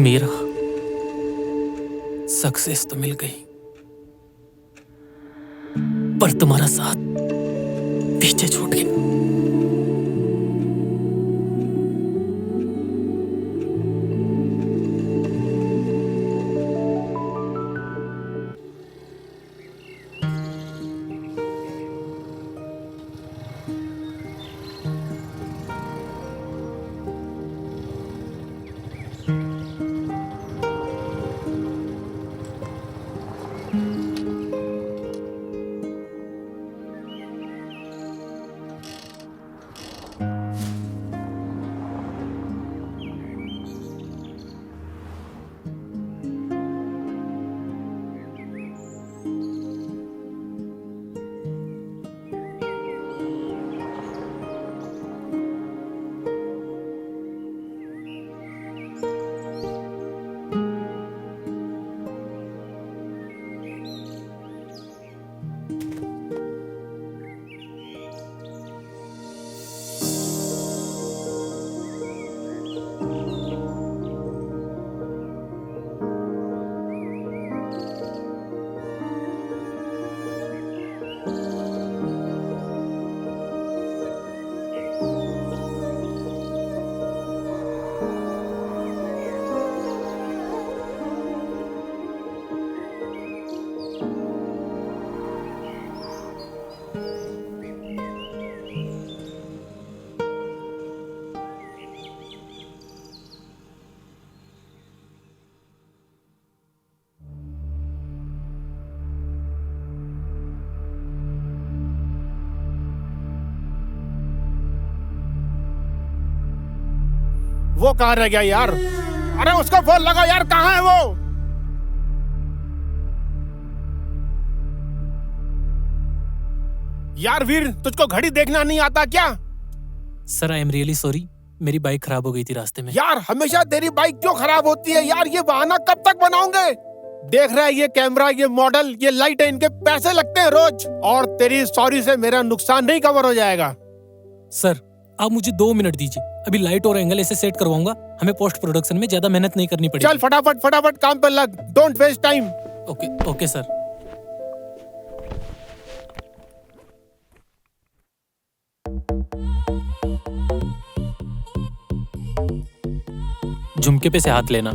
Meera, success तो मिल गई, पर तुम्हारा साथ पीछे छूट गया। वो कहाँ रह गया यार? अरे उसको फोन लगाओ यार, कहाँ है वो? यार वीर, तुझको घड़ी देखना नहीं आता क्या? Sir, I am really sorry, मेरी बाइक खराब हो गई थी रास्ते में। यार हमेशा तेरी बाइक क्यों खराब होती है यार? ये बहाना कब तक बनाओगे? देख रहा है ये कैमरा, ये मॉडल, ये लाइट है, इनके पैसे लगते हैं रोज, और तेरी सॉरी से मेरा नुकसान नहीं कवर हो जाएगा। सर, आप मुझे 2 मिनट दीजिए, अभी लाइट और एंगल ऐसे सेट करवाऊंगा, हमें पोस्ट प्रोडक्शन में ज्यादा मेहनत नहीं करनी पड़ेगी। चल फटाफट फटाफट काम पे लग, don't waste time. Okay okay sir. झुमके पे से हाथ लेना।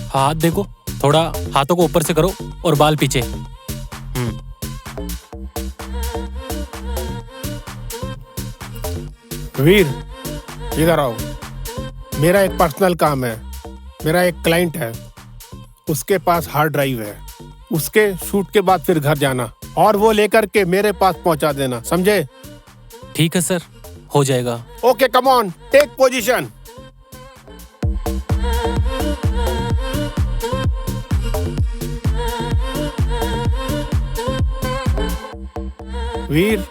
हाथ देखो, थोड़ा हाथों को ऊपर से करो और बाल पीछे। वीर, इधर आओ। मेरा एक पर्सनल काम है, मेरा एक क्लाइंट है, उसके पास हार्ड ड्राइव है, उसके शूट के बाद फिर घर जाना और वो लेकर के मेरे पास पहुंचा देना, समझे? ठीक है सर, हो जाएगा। Okay, come on, take position. Veer,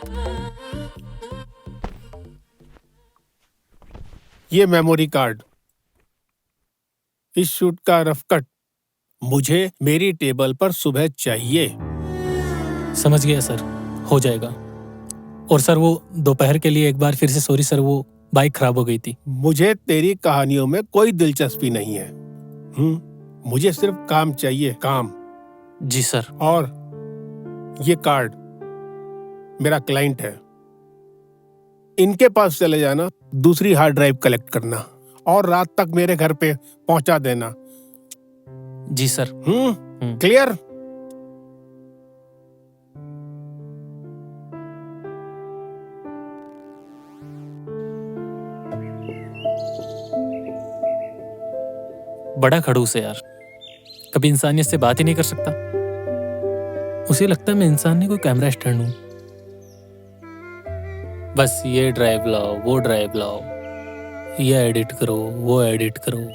ये मेमोरी कार्ड, इस शूट का रफ कट मुझे मेरी टेबल पर सुबह चाहिए। समझ गया सर, हो जाएगा। और सर, वो दोपहर के लिए एक बार फिर से सॉरी सर, वो बाइक खराब हो गई थी। मुझे तेरी कहानियों में कोई दिलचस्पी नहीं है। मुझे सिर्फ काम चाहिए, काम। जी सर। और ये कार्ड मेरा क्लाइंट है, इनके पास चले जाना, दूसरी हार्ड ड्राइव कलेक्ट करना और रात तक मेरे घर पे पहुंचा देना। जी सर। क्लियर? बड़ा खड़ूस है यार, कभी इंसानियत से बात ही नहीं कर सकता। उसे लगता है मैं इंसान नहीं, कोई कैमरा स्टैंड हूं। बस ये ड्राइव लाओ, वो ड्राइव लाओ, ये एडिट करो, वो एडिट करो।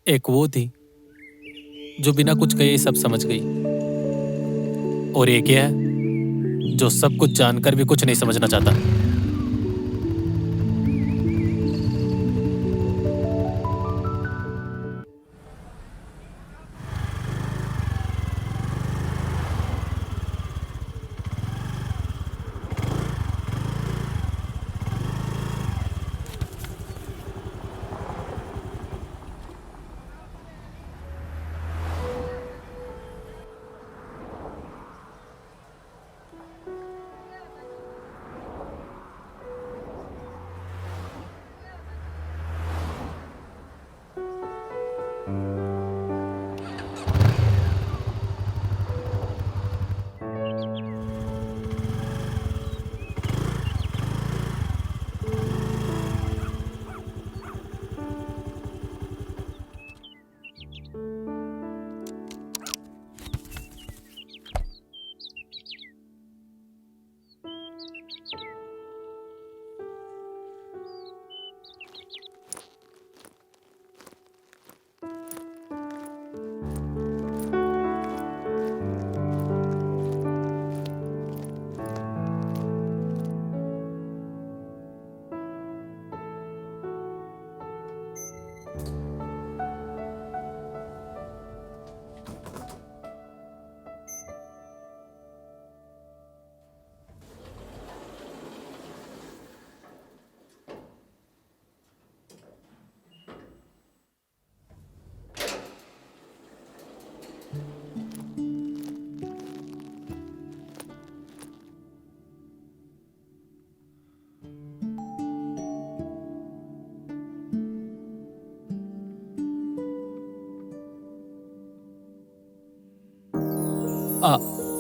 एक वो थी जो बिना कुछ कहे सब समझ गई, और एक ये है जो सब कुछ जानकर भी कुछ नहीं समझना चाहता।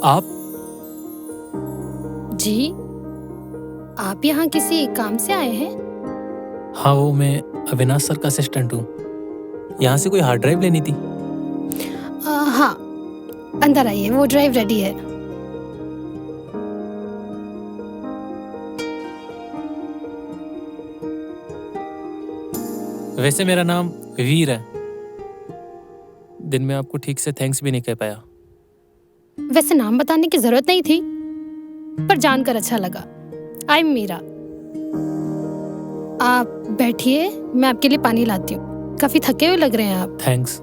आप? जी, आप यहाँ किसी काम से आए हैं? हाँ, वो मैं अविनाश सर का असिस्टेंट हूँ। यहाँ से कोई हार्ड ड्राइव लेनी थी। हाँ, अंदर आइए, वो ड्राइव रेडी है। वैसे मेरा नाम वीर है। दिन में आपको ठीक से थैंक्स भी नहीं कह पाया। वैसे नाम बताने की जरूरत नहीं थी, पर जानकर अच्छा लगा। I am Meera. आप बैठिए, मैं आपके लिए पानी लाती हूँ। काफी थके हुए लग रहे हैं आप। थैंक्स।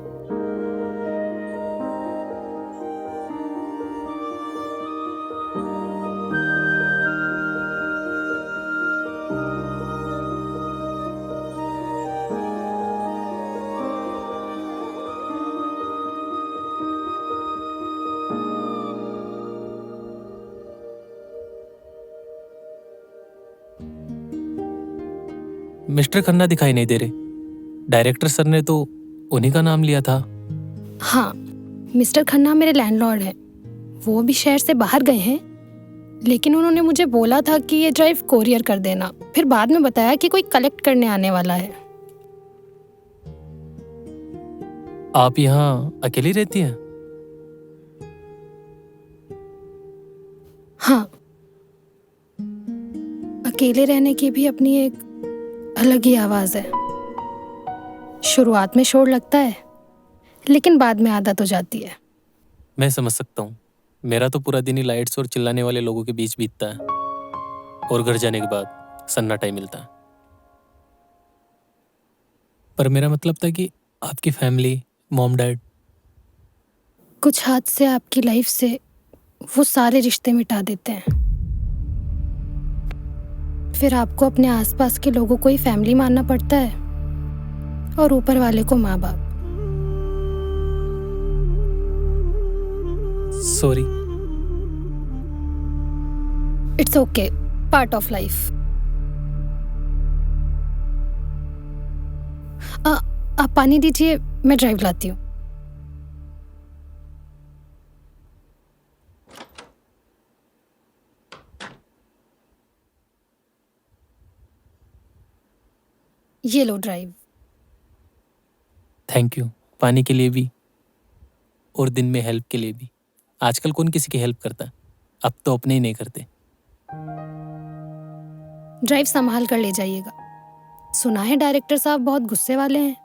मिस्टर खन्ना दिखाई नहीं दे रहे। डायरेक्टर सर ने तो उन्हीं का नाम लिया था। हाँ, मिस्टर खन्ना मेरे लैंडलॉर्ड हैं। वो भी शहर से बाहर गए हैं, लेकिन उन्होंने मुझे बोला था कि ये ड्राइव कोरियर कर देना। फिर बाद में बताया कि कोई कलेक्ट करने आने वाला है। आप यहाँ अकेली रहती हैं? हाँ, अकेले रहने की भी अपनी एक अलग ही आवाज है। शुरुआत में शोर लगता है, लेकिन बाद में आदत हो जाती है। मैं समझ सकता हूँ। मेरा तो पूरा दिन ही लाइट्स और चिल्लाने वाले लोगों के बीच बीतता है, और घर जाने के बाद सन्नाटा ही मिलता है। पर मेरा मतलब था कि आपकी फैमिली, मॉम डैड। कुछ हादसे आपकी लाइफ से वो सारे रिश्ते मिटा देते हैं। फिर आपको अपने आसपास के लोगों को ही फैमिली मानना पड़ता है, और ऊपर वाले को माँ बाप। Sorry. It's okay, part of life. आप पानी दीजिए, मैं ड्राइव लाती हूँ। ये लो ड्राइव। थैंक यू, पानी के लिए भी और दिन में हेल्प के लिए भी। आजकल कौन किसी की हेल्प करता है? अब तो अपने ही नहीं करते। ड्राइव संभाल कर ले जाइएगा। सुना है डायरेक्टर साहब बहुत गुस्से वाले हैं।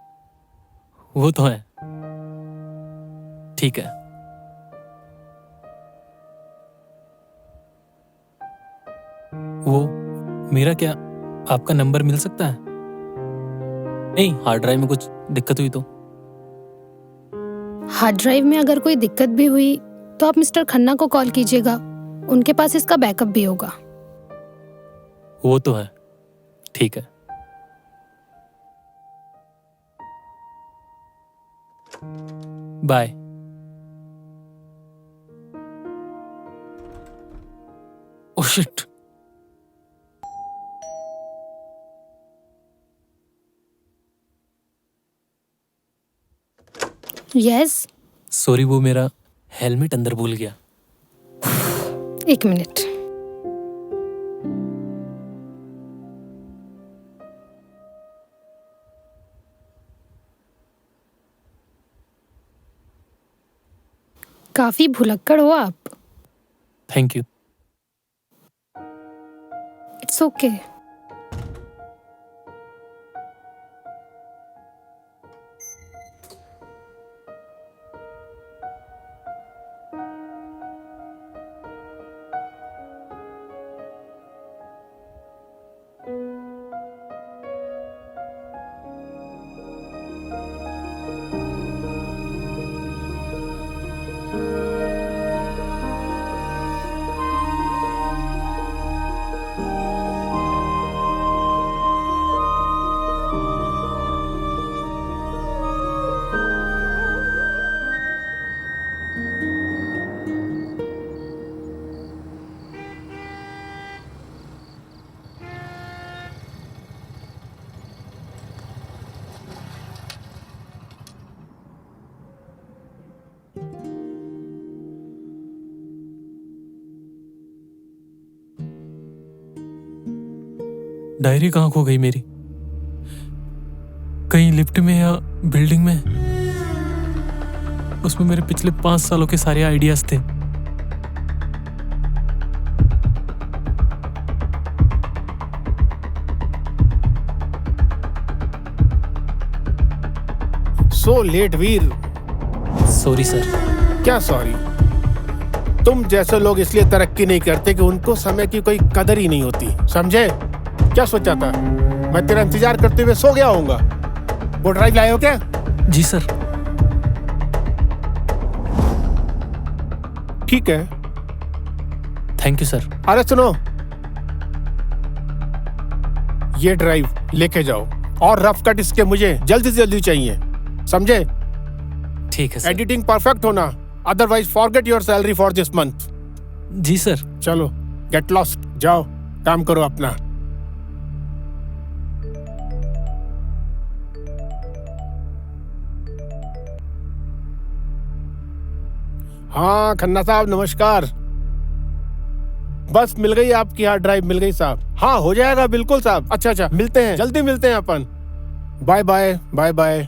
वो तो है। ठीक है। वो मेरा क्या आपका नंबर मिल सकता है? नहीं, हार्ड ड्राइव में कुछ दिक्कत हुई तो। हार्ड ड्राइव में अगर कोई दिक्कत भी हुई तो आप मिस्टर खन्ना को कॉल कीजिएगा, उनके पास इसका बैकअप भी होगा। वो तो है। ठीक है। Bye. Oh shit. Yes. Sorry, वो मेरा हेलमेट अंदर भूल गया। 1 मिनट। काफी भुलक्कड़ हो आप। Thank you. It's okay. Diary कहाँ खो गई मेरी? कहीं लिफ्ट में या बिल्डिंग में? उसमें मेरे पिछले 5 सालों के सारे आइडियाज थे। So late Veer. Sorry sir. क्या सॉरी? तुम जैसे लोग इसलिए तरक्की नहीं करते कि उनको समय की कोई कदर ही नहीं होती, समझे? क्या सोचा था मैं तेरा इंतजार करते हुए सो गया होऊंगा? वो ड्राइव लाए हो क्या? जी सर। ठीक है। Thank you sir. अरे सुनो, ये ड्राइव लेके जाओ और रफ कट इसके मुझे जल्दी से जल्दी चाहिए, समझे? ठीक है सर। एडिटिंग परफेक्ट होना, otherwise forget your salary for this month. जी सर। चलो गेट लॉस्ट, जाओ काम करो अपना। हाँ खन्ना साहब नमस्कार। बस मिल गई आपकी हार्ड ड्राइव, मिल गई साहब। हाँ हो जाएगा बिल्कुल साहब। अच्छा अच्छा, मिलते हैं, जल्दी मिलते हैं अपन। Bye bye bye bye.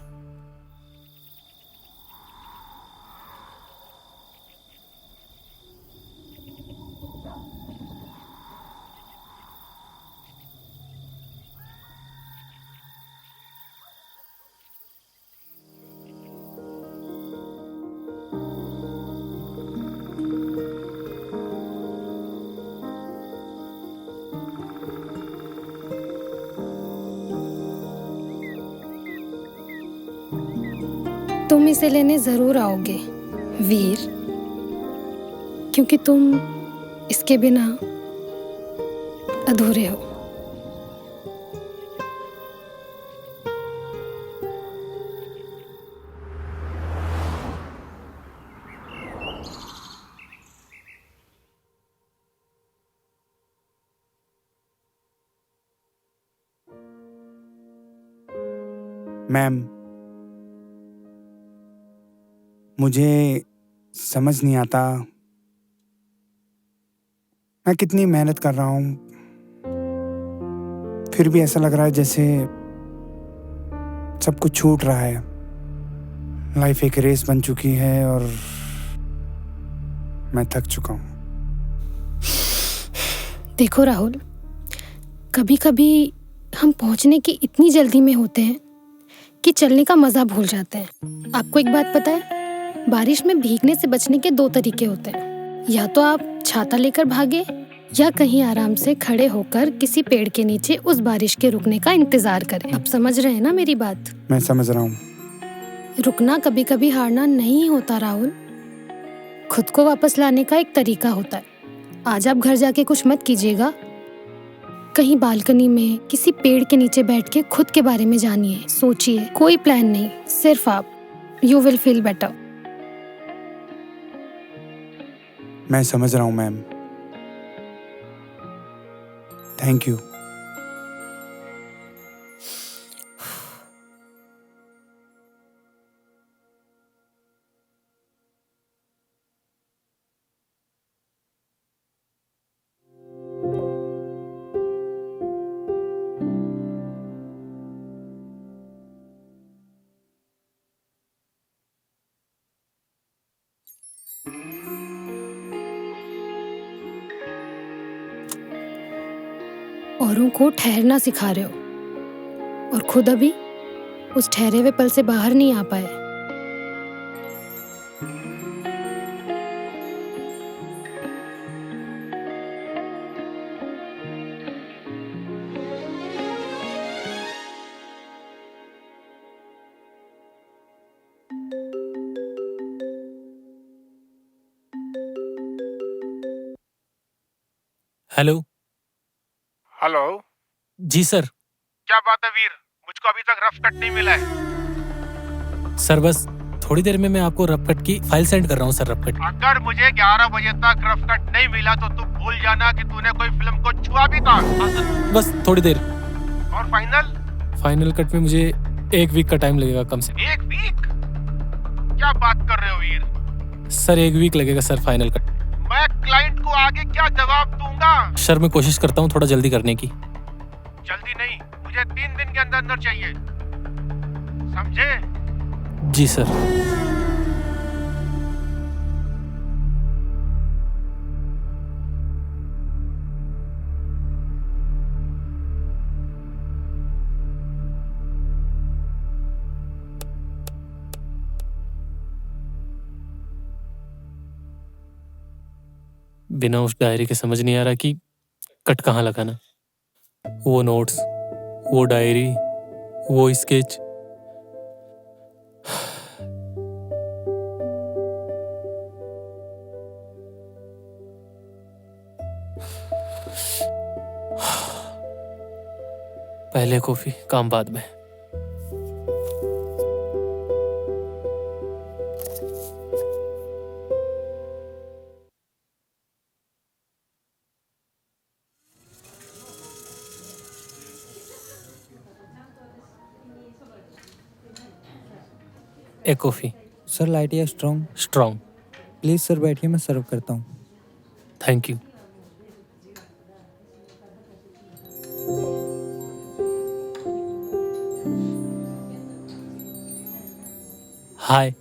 तुम इसे लेने जरूर आओगे वीर, क्योंकि तुम इसके बिना अधूरे हो। मैम, मुझे समझ नहीं आता मैं कितनी मेहनत कर रहा हूँ, फिर भी ऐसा लग रहा है जैसे सब कुछ छूट रहा है। लाइफ एक रेस बन चुकी है और मैं थक चुका हूँ। देखो राहुल, कभी कभी हम पहुंचने की इतनी जल्दी में होते हैं कि चलने का मजा भूल जाते हैं। आपको एक बात पता है, बारिश में भीगने से बचने के 2 तरीके होते हैं। या तो आप छाता लेकर भागे या कहीं आराम से खड़े होकर किसी पेड़ के नीचे उस बारिश के रुकने का इंतजार करें। आप समझ रहे हैं ना मेरी बात? मैं समझ रहा हूँ। रुकना कभी कभी हारना नहीं होता राहुल, खुद को वापस लाने का एक तरीका होता है। आज आप घर जाके कुछ मत कीजिएगा, कहीं बालकनी में किसी पेड़ के नीचे बैठ के खुद के बारे में जानिए, सोचिए। कोई प्लान नहीं, सिर्फ आप। You will feel better. मैं समझ रहा हूँ मैम, थैंक यू। औरों को ठहरना सिखा रहे हो और खुद अभी उस ठहरे हुए पल से बाहर नहीं आ पाए। हेलो। हेलो। जी सर। क्या बात है वीर, मुझको अभी तक रफ कट नहीं मिला है। सर बस थोड़ी देर में मैं आपको रफ कट की फाइल सेंड कर रहा हूँ सर। रफ कट अगर मुझे 11 बजे तक रफ कट नहीं मिला तो तू भूल जाना कि तूने कोई फिल्म को छुआ भी था। बस थोड़ी देर। और फाइनल कट में मुझे 1 वीक का टाइम लगेगा कम से। 1 वीक? क्या बात कर रहे हो वीर? सर 1 वीक लगेगा सर फाइनल कट। मैं क्लाइंट को आगे क्या जवाब दूंगा? सर मैं कोशिश करता हूँ थोड़ा जल्दी करने की। जल्दी नहीं, मुझे 3 दिन के अंदर अंदर चाहिए, समझे? जी सर। बिना उस डायरी के समझ नहीं आ रहा कि कट कहाँ लगाना। वो नोट्स, वो डायरी, वो स्केच। पहले कॉफी, काम बाद में। एक कॉफी। सर लाइट या स्ट्रॉन्ग? स्ट्रॉन्ग। प्लीज़ सर बैठिए, मैं सर्व करता हूँ। Thank you. हाय।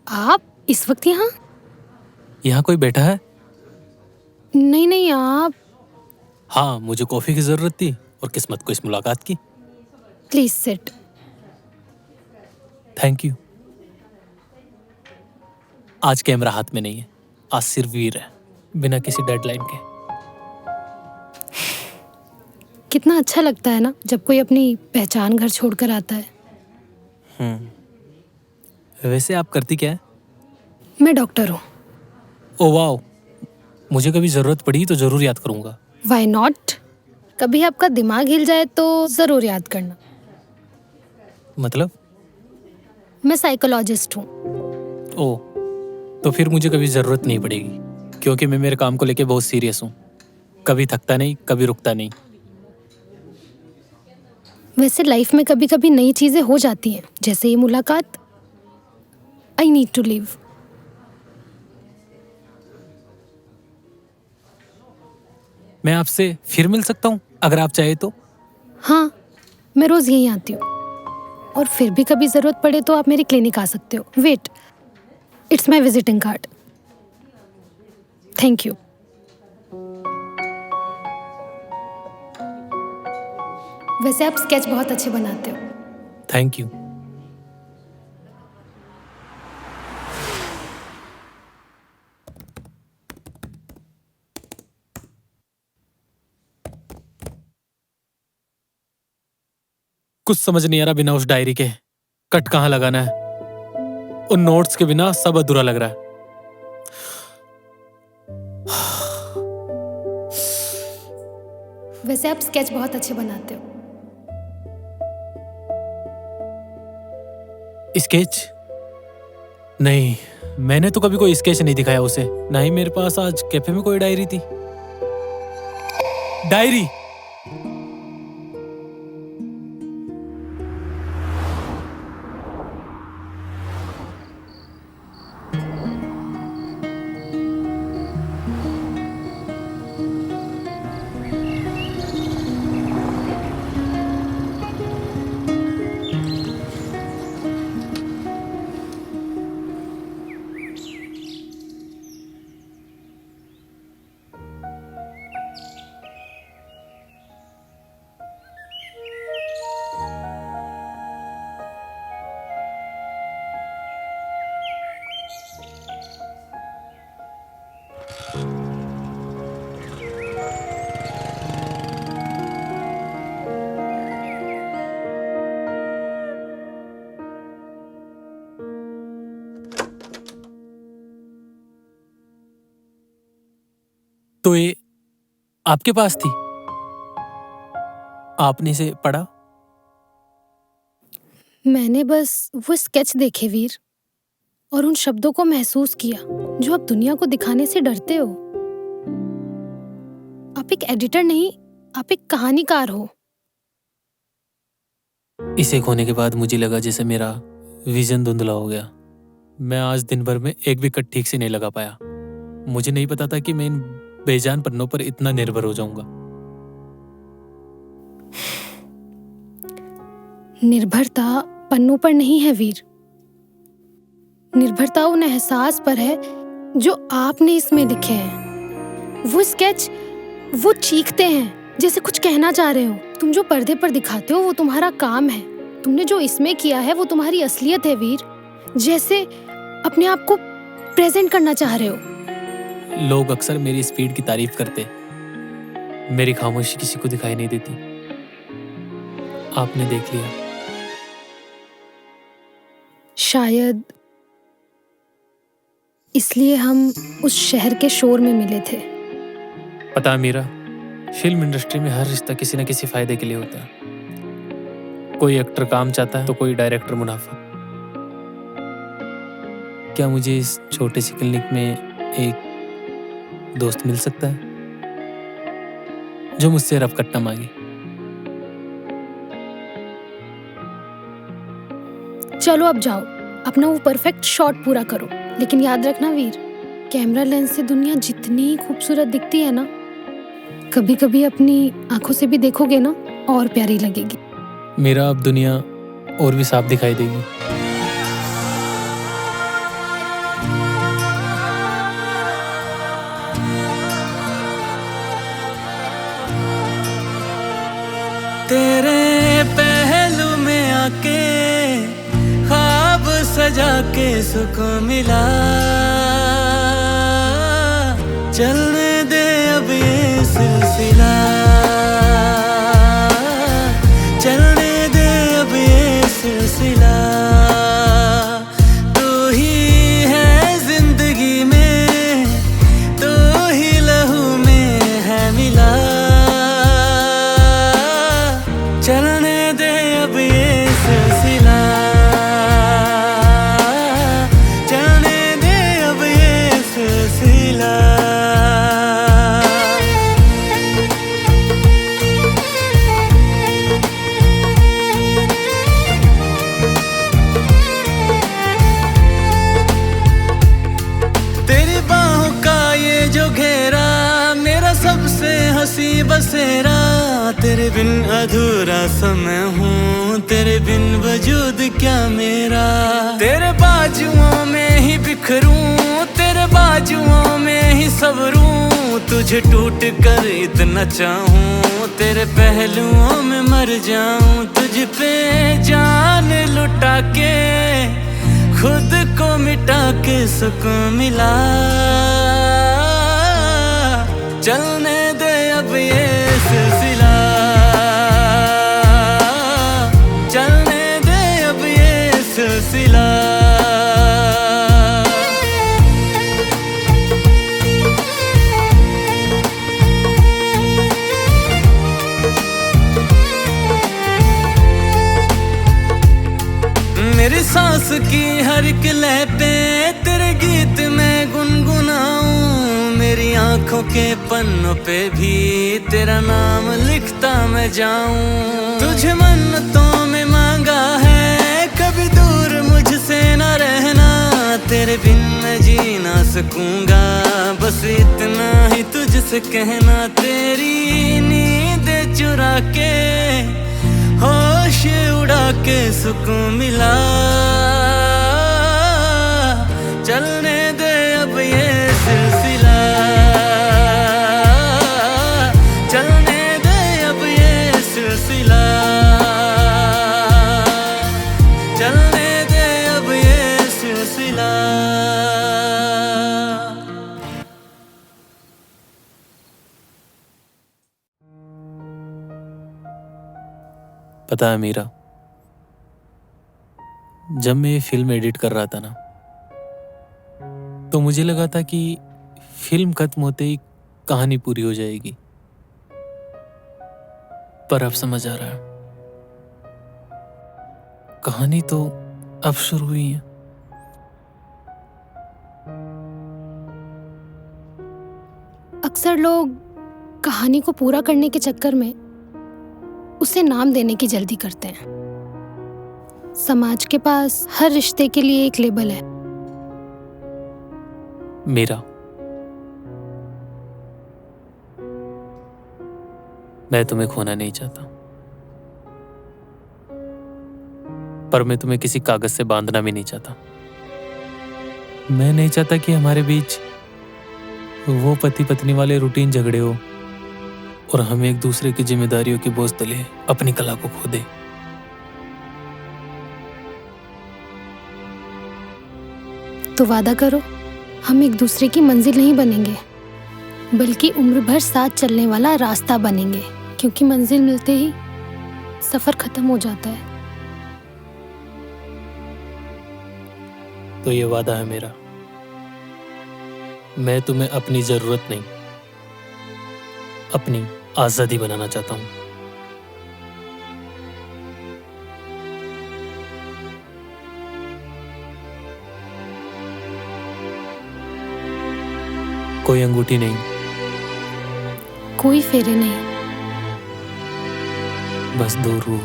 आप इस वक्त यहाँ? यहाँ कोई बैठा है? नहीं नहीं, आप हाँ, मुझे कॉफी की जरूरत थी और किस्मत को इस मुलाकात की। Please sit. Thank you. आज कैमरा हाथ में नहीं है, आज सिर्फ वीर है, बिना किसी डेडलाइन के। कितना अच्छा लगता है ना जब कोई अपनी पहचान घर छोड़कर आता है। वैसे आप करती क्या है? मैं डॉक्टर हूँ। ओ वाओ, मुझे कभी जरूरत पड़ी तो जरूर याद करूंगा। Why not? कभी आपका दिमाग हिल जाए तो जरूर याद करना। मतलब? मैं साइकोलॉजिस्ट हूँ। ओ, तो फिर मुझे कभी जरूरत नहीं पड़ेगी, क्योंकि मैं मेरे काम को लेके बहुत सीरियस हूँ। कभी थकता नहीं, कभी रुकता नहीं। वैसे लाइफ में कभी कभी नई चीजें हो जाती हैं, जैसे ये मुलाकात। I need to leave. मैं आपसे फिर मिल सकता हूँ अगर आप चाहे तो? हाँ, मैं रोज यहीं आती हूँ और फिर भी कभी जरूरत पड़े तो आप मेरी क्लिनिक आ सकते हो। Wait, it's my visiting card. Thank you. वैसे आप स्केच बहुत अच्छे बनाते हो। Thank you. कुछ समझ नहीं आ रहा बिना उस डायरी के कट कहाँ लगाना है। उन नोट्स के बिना सब अधूरा लग रहा है। वैसे आप स्केच बहुत अच्छे बनाते हो। स्केच? नहीं, मैंने तो कभी कोई स्केच नहीं दिखाया उसे। ना ही मेरे पास आज कैफे में कोई डायरी थी। डायरी! तो ये आपके पास थी? आपने इसे पढ़ा? मैंने बस वो स्केच देखे वीर, और उन शब्दों को महसूस किया जो आप दुनिया को दिखाने से डरते हो। आप एक एडिटर नहीं, आप एक कहानीकार हो। इसे खोने के बाद मुझे लगा जैसे मेरा विजन धुंधला हो गया। मैं आज दिन भर में एक भी कट ठीक से नहीं लगा पाया। मुझे नहीं पता था कि मैं इन बेजान पन्नों पर इतना निर्भर हो जाऊंगा। निर्भरता पन्नों पर नहीं है वीर, निर्भरता उन एहसास पर है जो आपने इसमें लिखे हैं। वो स्केच, वो चीखते हैं जैसे कुछ कहना चाह रहे हो। तुम जो पर्दे पर दिखाते हो वो तुम्हारा काम है, तुमने जो इसमें किया है वो तुम्हारी असलियत है वीर। जैसे अपने आप को प्रेजेंट करना चाह रहे हो। लोग अक्सर मेरी स्पीड की तारीफ करते, मेरी खामोशी किसी को दिखाई नहीं देती। आपने देख लिया। शायद इसलिए हम उस शहर के शोर में मिले थे। पता है मीरा, फिल्म इंडस्ट्री में हर रिश्ता किसी न किसी फायदे के लिए होता है। कोई एक्टर काम चाहता है तो कोई डायरेक्टर मुनाफा। क्या मुझे इस छोटे से क्लिनिक में एक दोस्त मिल सकता है जो मुझसे रफकट न मांगे? चलो अब जाओ, अपना वो परफेक्ट शॉट पूरा करो। लेकिन याद रखना वीर, कैमरा लेंस से दुनिया जितनी खूबसूरत दिखती है ना, कभी कभी अपनी आंखों से भी देखोगे ना, और प्यारी लगेगी। मेरा अब दुनिया और भी साफ दिखाई देगी। तेरे पहलू में आके ख्वाब सजा के सुकून मिला। चलने दे अब ये सिलसिला, चलने दे अब ये सिलसिला। तू ही है जिंदगी में, तू ही लहू में है मिला। चलने दे अब ये सिलसिला, चलने दे अब ये सिलसिला। तेरी बाहों का ये जो घेरा, मेरा सबसे हंसी बसेरा। तेरे बिन अधूरा समय हूँ, तेरे बिन वजूद क्या मेरा। तेरे बाजुओं में ही बिखरूं, तेरे बाजुओं में ही सबरूं। तू तुझे टूट कर इतना चाहूं, तेरे पहलुओं में मर जाऊं। तुझ पे जान लुटा के खुद को मिटा के सुकून मिला। चलने दे अब ये सिलसिला, चलने दे अब ये सिलसिला। मेरी सांस की हर एक लय पे तेरे गीत में गुनगुनाऊं। मेरी आंखों के पन्नों पे भी तेरा नाम लिखता मैं जाऊं। तुझे मन्नतों में मांगा है कभी दूर मुझसे न रहना। तेरे बिन मैं जी ना सकूंगा, बस इतना ही तुझसे कहना। तेरी नींद चुरा के होश उड़ा के सुकून मिला। चलने दे अब ये सिलसिला, चलने दे अब ये सिलसिला, चलने दे अब ये सिलसिला। पता है मीरा, जब मैं ये फिल्म एडिट कर रहा था ना, तो मुझे लगा था कि फिल्म खत्म होते ही कहानी पूरी हो जाएगी। पर अब समझ आ रहा है, कहानी तो अब शुरू हुई है। अक्सर लोग कहानी को पूरा करने के चक्कर में उसे नाम देने की जल्दी करते हैं। समाज के पास हर रिश्ते के लिए एक लेबल है। मीरा, मैं तुम्हें खोना नहीं चाहता, पर मैं तुम्हें किसी कागज से बांधना भी नहीं चाहता। मैं नहीं चाहता कि हमारे बीच वो पति पत्नी वाले रूटीन झगड़े हो और हम एक दूसरे की जिम्मेदारियों के बोझ तले अपनी कला को खो दे। तो वादा करो, हम एक दूसरे की मंजिल नहीं बनेंगे, बल्कि उम्र भर साथ चलने वाला रास्ता बनेंगे। क्योंकि मंजिल मिलते ही सफर खत्म हो जाता है। तो ये वादा है मेरा, मैं तुम्हें अपनी जरूरत नहीं, अपनी आजादी बनाना चाहता हूं। कोई अंगूठी नहीं, कोई फेरे नहीं, बस दो रूह।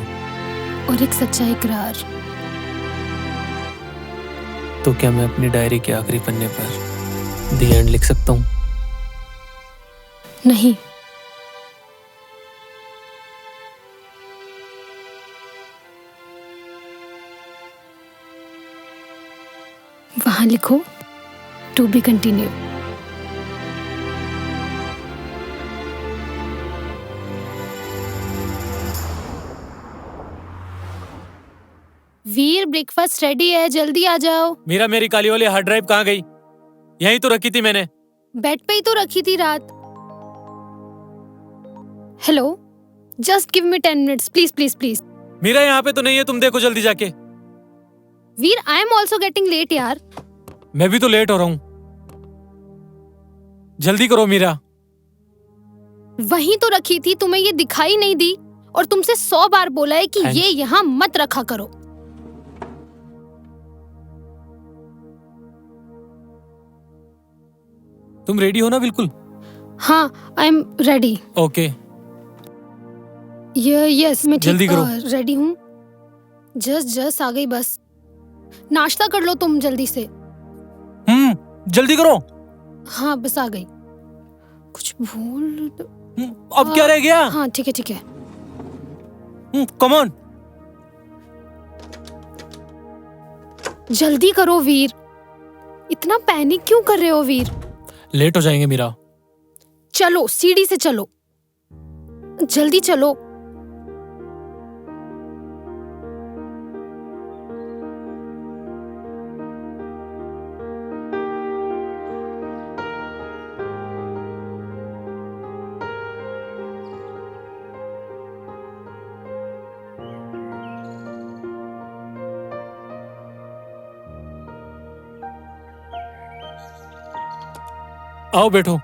और एक सच्चा इकरार। तो क्या मैं अपनी डायरी के आखिरी पन्ने पर द एंड लिख सकता हूं? नहीं, वहां लिखो to be continue. Veer, breakfast ready है, जल्दी आ जाओ। मीरा, मेरी काली वाली हार्ड ड्राइव कहाँ गई? यहीं तो रखी थी मैंने। बेड पे ही तो रखी थी रात। Hello, just give me 10 minutes please please please. Meera, यहाँ पे तो नहीं है, तुम देखो जल्दी जाके। Veer, I am also getting late यार। मैं भी तो लेट हो रहा हूँ, जल्दी करो मीरा। वहीं तो रखी थी, तुम्हें ये दिखाई नहीं दी? और तुमसे 100 बार बोला है कि ये यहाँ मत रखा करो। तुम रेडी हो ना? बिल्कुल। हाँ, I am ready. Okay. Yes, मैं जल्दी करो। रेडी हूँ। जस्ट आ गई बस। नाश्ता कर लो तुम जल्दी से। जल्दी करो। हाँ, बस आ गई। कुछ भूल अब क्या रह गया? हाँ, ठीक है ठीक है। कम ऑन, जल्दी करो वीर। इतना पैनिक क्यों कर रहे हो वीर? लेट हो जाएंगे मीरा। चलो, सीढ़ी से चलो, जल्दी चलो। आओ बैठो।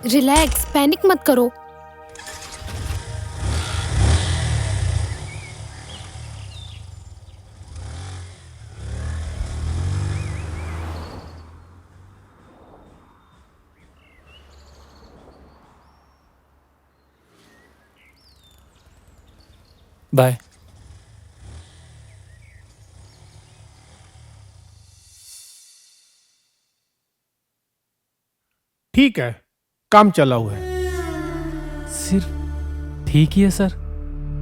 रिलैक्स, पैनिक मत करो। बाय। ठीक है, काम चला हुआ है। सिर्फ ठीक ही है सर।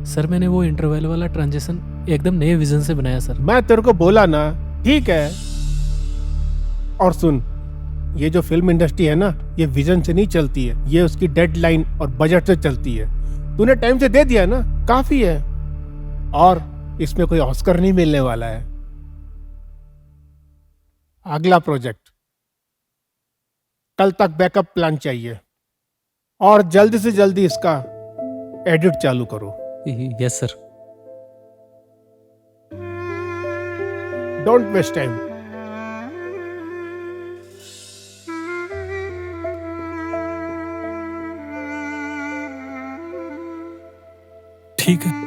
सर मैंने वो इंटरवल वाला ट्रांजिशन एकदम नए विजन से बनाया सर। मैं तेरे को बोला ना, ठीक है। और सुन, ये जो फिल्म इंडस्ट्री है ना, ये विजन से नहीं चलती है, ये उसकी डेडलाइन और बजट से चलती है। तूने टाइम से दे दिया ना, काफी है। और इसमें कोई ऑस्कर नहीं मिलने वाला है। अगला प्रोजेक्ट कल तक बैकअप प्लान चाहिए और जल्दी से जल्दी इसका एडिट चालू करो। Yes sir. Don't waste time. ठीक है,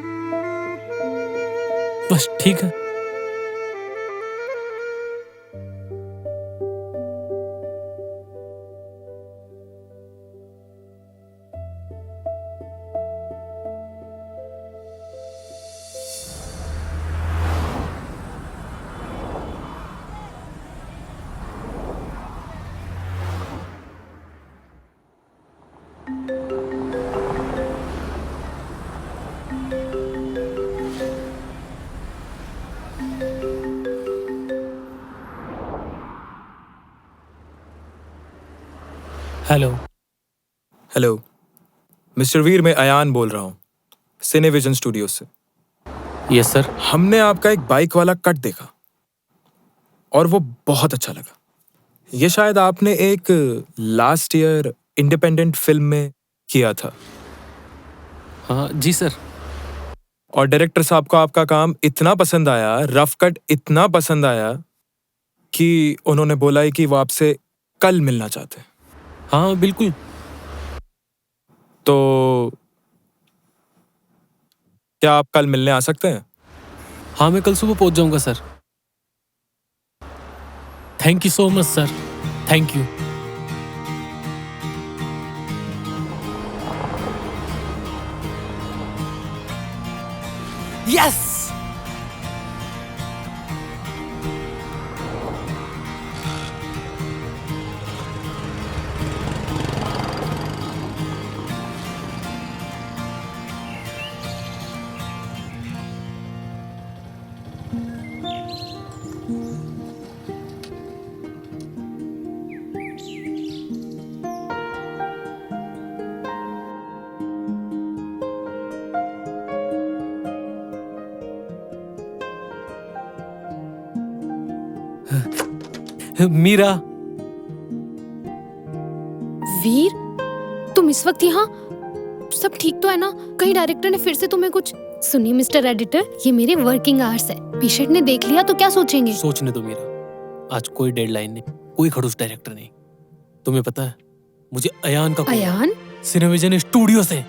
बस ठीक है। हेलो। हेलो मिस्टर वीर, मैं अयान बोल रहा हूँ सिनेविजन स्टूडियो से। Yes sir. हमने आपका एक बाइक वाला कट देखा और वो बहुत अच्छा लगा। ये शायद आपने एक लास्ट ईयर इंडिपेंडेंट फिल्म में किया था। हाँ जी सर। और डायरेक्टर साहब को आपका काम इतना पसंद आया, रफ कट इतना पसंद आया कि उन्होंने बोला है कि वो आपसे कल मिलना चाहते हैं। हाँ बिल्कुल। तो क्या आप कल मिलने आ सकते हैं? हाँ मैं कल सुबह पहुंच जाऊंगा sir. Thank you so much sir, thank you. Yes. Meera. Veer, तुम इस वक्त यहाँ? सब ठीक तो है ना? कहीं डायरेक्टर ने फिर से तुम्हें कुछ? सुनिए मिस्टर एडिटर, ये मेरे वर्किंग आवर्स है। पेशेंट ने देख लिया तो क्या सोचेंगे? सोचने दो मीरा, आज कोई डेडलाइन नहीं, कोई खड़ूस डायरेक्टर नहीं। तुम्हें पता है मुझे अयान का अयान? सिनेविजन स्टूडियो से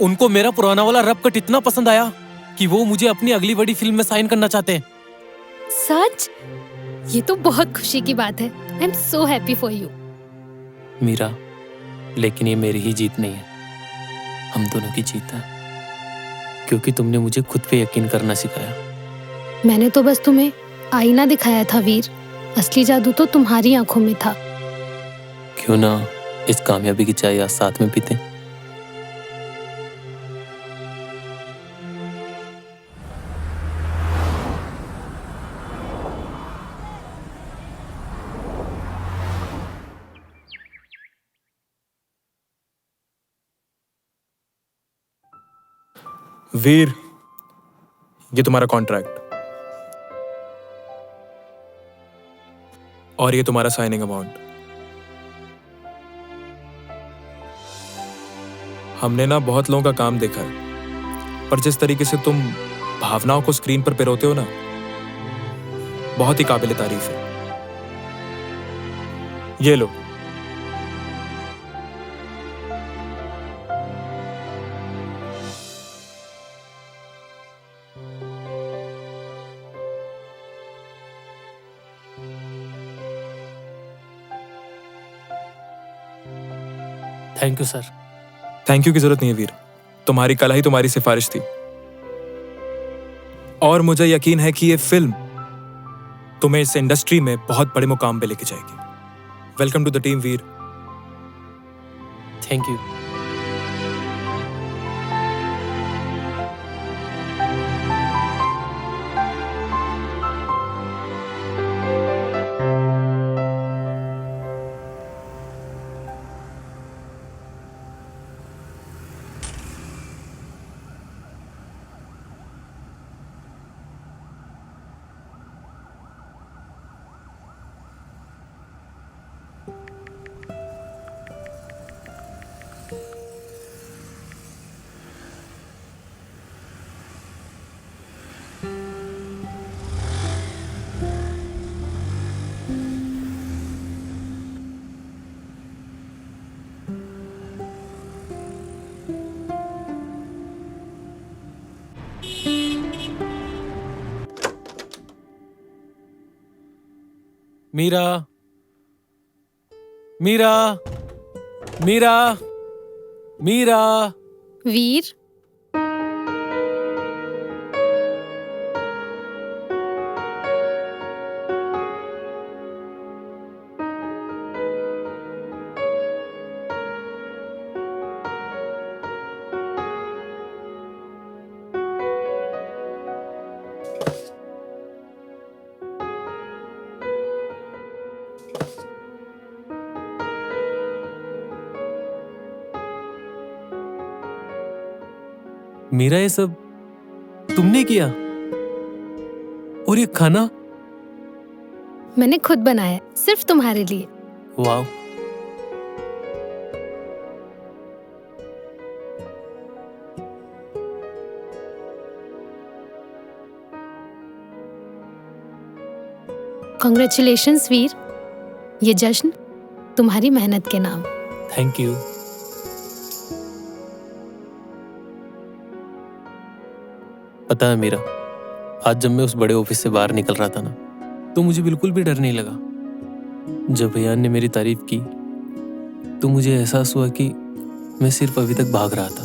उनको मेरा पुराना वाला रफ कट इतना पसंद आया कि वो मुझे अपनी अगली बड़ी फिल्म में साइन करना चाहते हैं। सच? ये तो बहुत खुशी की बात है। I am so happy for you. Meera, लेकिन ये मेरी ही जीत नहीं है, हम दोनों की जीत है, क्योंकि तुमने मुझे खुद पे यकीन करना सिखाया। मैंने तो बस तुम्हें आईना दिखाया था वीर, असली जादू तो तुम्हारी आंखों में था। क्यों ना इस कामयाबी की चाय आज साथ में पीते। वीर, ये तुम्हारा कॉन्ट्रैक्ट और ये तुम्हारा साइनिंग अमाउंट। हमने ना बहुत लोगों का काम देखा है, पर जिस तरीके से तुम भावनाओं को स्क्रीन पर पिरोते हो ना, बहुत ही काबिल तारीफ है। ये लो। Thank you sir. Thank you की जरूरत नहीं है वीर, तुम्हारी कला ही तुम्हारी सिफारिश थी। और मुझे यकीन है कि ये फिल्म तुम्हें इस इंडस्ट्री में बहुत बड़े मुकाम पे लेके जाएगी। Welcome to the team Veer. Thank you. Meera, Meera, Meera, Meera. Veer, Meera, ये सब तुमने किया? और ये खाना? मैंने खुद बनाया, सिर्फ तुम्हारे लिए। वाह। कॉन्ग्रेचुलेशंस वीर, ये जश्न तुम्हारी मेहनत के नाम। Thank you. पता है मीरा, आज जब मैं उस बड़े ऑफिस से बाहर निकल रहा था ना, तो मुझे बिल्कुल भी डर नहीं लगा। जब भैयान ने मेरी तारीफ की तो मुझे एहसास हुआ कि मैं सिर्फ अभी तक भाग रहा था।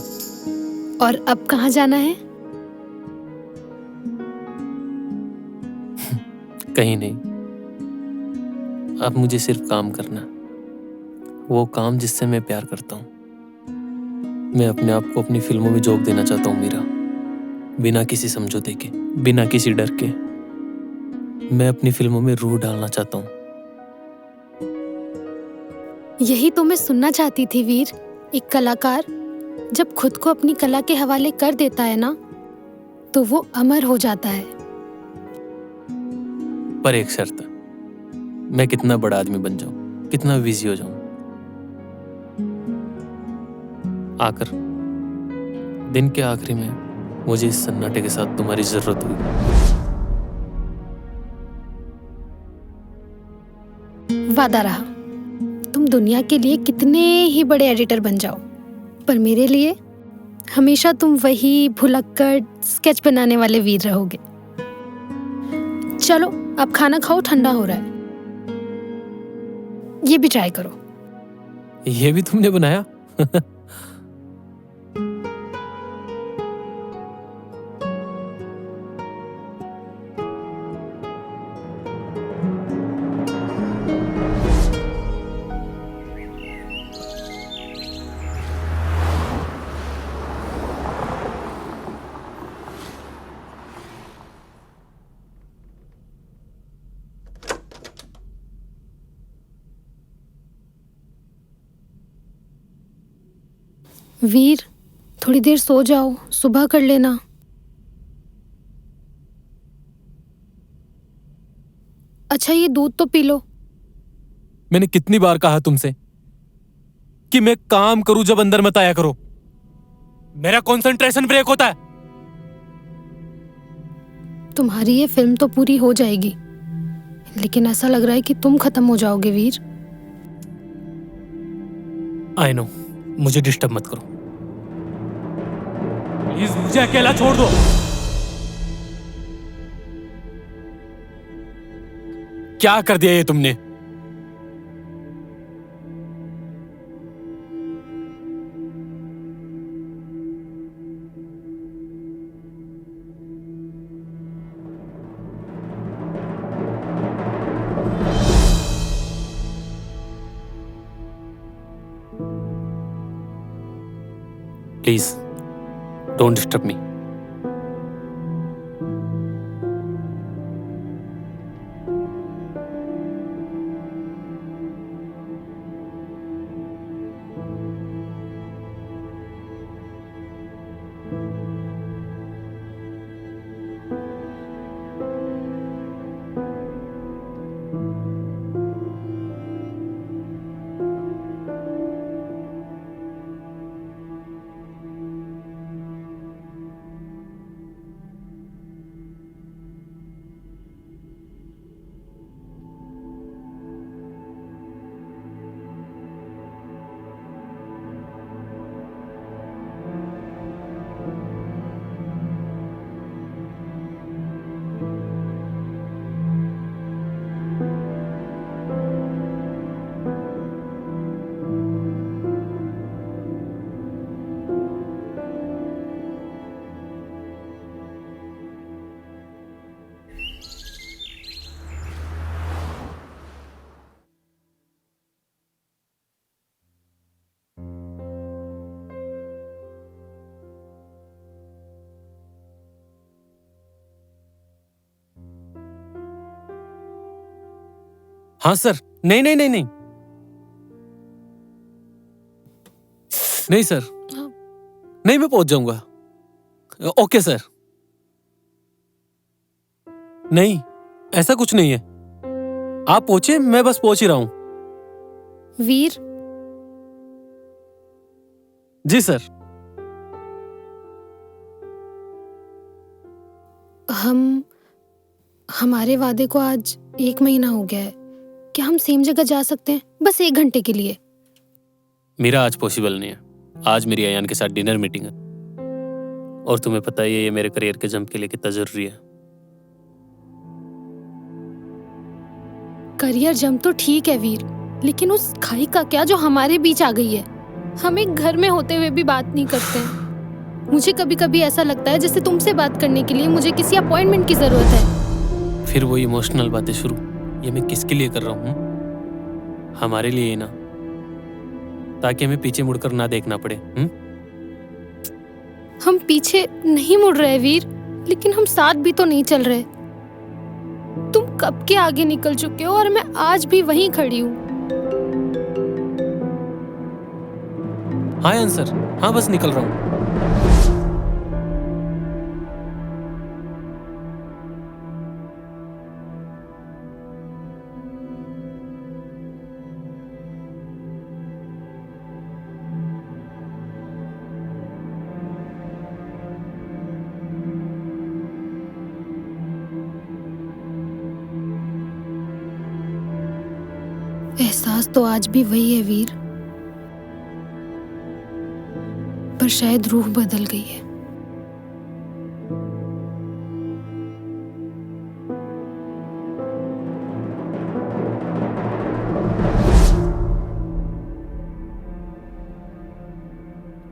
और अब कहाँ जाना है? कहीं नहीं, अब मुझे सिर्फ काम करना, वो काम जिससे मैं प्यार करता हूँ। मैं अपने आप को अपनी फिल्मों में झोंक देना चाहता हूँ मीरा, बिना किसी समझौते के, बिना किसी डर के। मैं अपनी फिल्मों में रूह डालना चाहता हूँ। यही तो मैं सुनना चाहती थी वीर। एक कलाकार जब खुद को अपनी कला के हवाले कर देता है ना, तो वो अमर हो जाता है। पर एक शर्त, मैं कितना बड़ा आदमी बन जाऊं, कितना बिजी हो जाऊं, आकर दिन के आखिरी में मुझे इस सन्नाटे के साथ तुम्हारी जरूरत हुई। वादा रहा, तुम दुनिया के लिए कितने ही बड़े एडिटर बन जाओ, पर मेरे लिए हमेशा तुम वही भुलक्कड़ स्केच बनाने वाले वीर रहोगे। चलो अब खाना खाओ, ठंडा हो रहा है। ये भी ट्राई करो। ये भी तुमने बनाया? वीर, थोड़ी देर सो जाओ, सुबह कर लेना। अच्छा, ये दूध तो पी लो। मैंने कितनी बार कहा तुमसे कि मैं काम करूं जब अंदर मत आया करो। मेरा कंसंट्रेशन ब्रेक होता है। तुम्हारी ये फिल्म तो पूरी हो जाएगी, लेकिन ऐसा लग रहा है कि तुम खत्म हो जाओगे वीर। आई नो, मुझे डिस्टर्ब मत करो प्लीज, मुझे अकेला छोड़ दो। क्या कर दिया ये तुमने? Please don't disturb me. हाँ सर। नहीं नहीं नहीं नहीं नहीं सर, नहीं, मैं पहुंच जाऊंगा। Okay sir. नहीं, ऐसा कुछ नहीं है। आप पहुंचे, मैं बस पहुंच ही रहा हूं। वीर, जी सर। हमारे वादे को आज 1 महीना हो गया है। क्या हम सेम जगह जा सकते हैं, बस 1 घंटे के लिए? मेरा आज पॉसिबल नहीं है। आज मेरी अयान के साथ डिनर मीटिंग है, और तुम्हें पता ही है ये मेरे करियर के जंप के लिए कितना जरूरी है। करियर जंप तो ठीक है वीर, लेकिन उस खाई का क्या जो हमारे बीच आ गई है? हम एक घर में होते हुए भी बात नहीं करते हैं। मुझे कभी कभी ऐसा लगता है जैसे तुमसे बात करने के लिए मुझे किसी अपॉइंटमेंट की जरूरत है। फिर वो इमोशनल बातें शुरू। ये मैं किसके लिए कर रहा हूँ? हमारे लिए ही ना, ताकि हमें पीछे मुड़कर ना देखना पड़े। हम पीछे नहीं मुड़ रहे वीर, लेकिन हम साथ भी तो नहीं चल रहे। तुम कब के आगे निकल चुके हो और मैं आज भी वहीं खड़ी हूँ। हाँ आंसर, हाँ बस निकल रहा हूँ। एहसास तो आज भी वही है वीर, पर शायद रूह बदल गई है।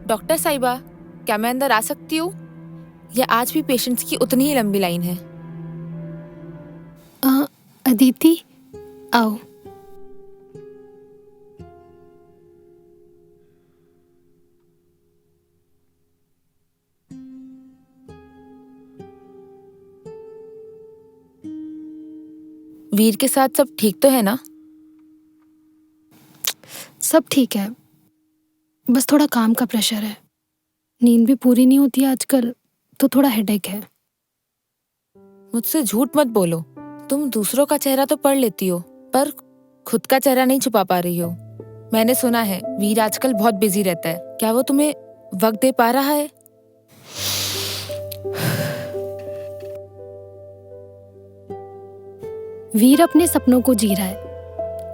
डॉक्टर साहिबा, क्या मैं अंदर आ सकती हूँ, या आज भी पेशेंट्स की उतनी ही लंबी लाइन है? अदिति, आओ। वीर के साथ सब ठीक तो है ना? सब ठीक है, बस थोड़ा काम का प्रेशर है। नींद भी पूरी नहीं होती आजकल, तो थोड़ा हेडेक है। मुझसे झूठ मत बोलो। तुम दूसरों का चेहरा तो पढ़ लेती हो, पर खुद का चेहरा नहीं छुपा पा रही हो। मैंने सुना है वीर आजकल बहुत बिजी रहता है। क्या वो तुम्हें वक्त दे पा रहा है? वीर अपने सपनों को जी रहा है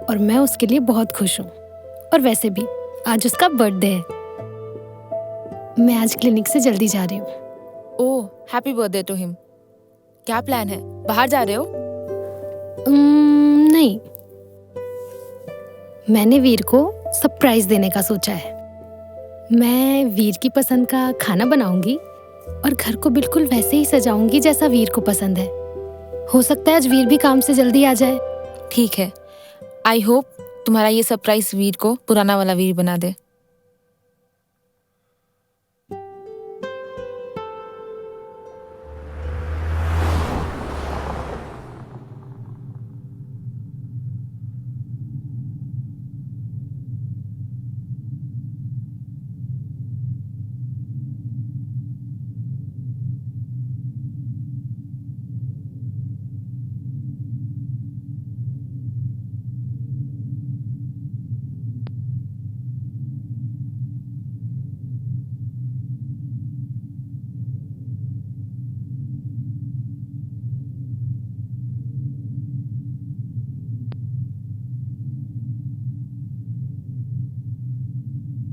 और मैं उसके लिए बहुत खुश हूँ। और वैसे भी आज उसका बर्थडे है। मैं आज क्लिनिक से जल्दी जा रही हूँ। ओह, हैप्पी बर्थडे टू हिम। क्या प्लान है? बाहर जा रहे हो? नहीं, मैंने वीर को सरप्राइज देने का सोचा है। मैं वीर की पसंद का खाना बनाऊंगी और घर को बिल्कुल वैसे ही सजाऊंगी जैसा वीर को पसंद है। हो सकता है आज वीर भी काम से जल्दी आ जाए। ठीक है। आई होप तुम्हारा ये सरप्राइज वीर को पुराना वाला वीर बना दे।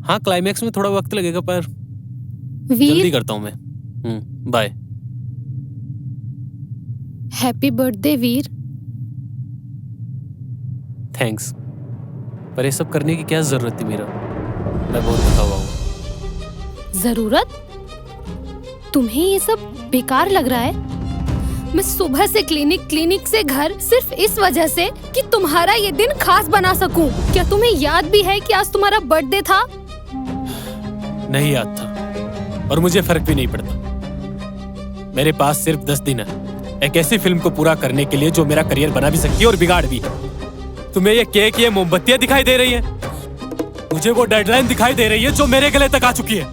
हाँ, क्लाइमैक्स में थोड़ा वक्त लगेगा, पर जल्दी वीर, करता हूँ मैं। बाय। हैप्पी बर्थडे वीर। थैंक्स, पर ये सब करने की क्या जरूरत थी मेरा? मैं बहुत थका हुआ हूँ। जरूरत? तुम्हें ये सब बेकार लग रहा है? मैं सुबह से क्लिनिक से घर सिर्फ इस वजह से कि तुम्हारा ये दिन खास बना सकूं। क्या तुम्हें याद भी है कि आज तुम्हारा बर्थडे था? नहीं याद था, और मुझे फर्क भी नहीं पड़ता। मेरे पास सिर्फ 10 दिन है एक ऐसी फिल्म को पूरा करने के लिए जो मेरा करियर बना भी सकती है और बिगाड़ भी। तुम्हें ये केक, ये मोमबत्तियां दिखाई दे रही हैं? मुझे वो डेडलाइन दिखाई दे रही है जो मेरे गले तक आ चुकी है।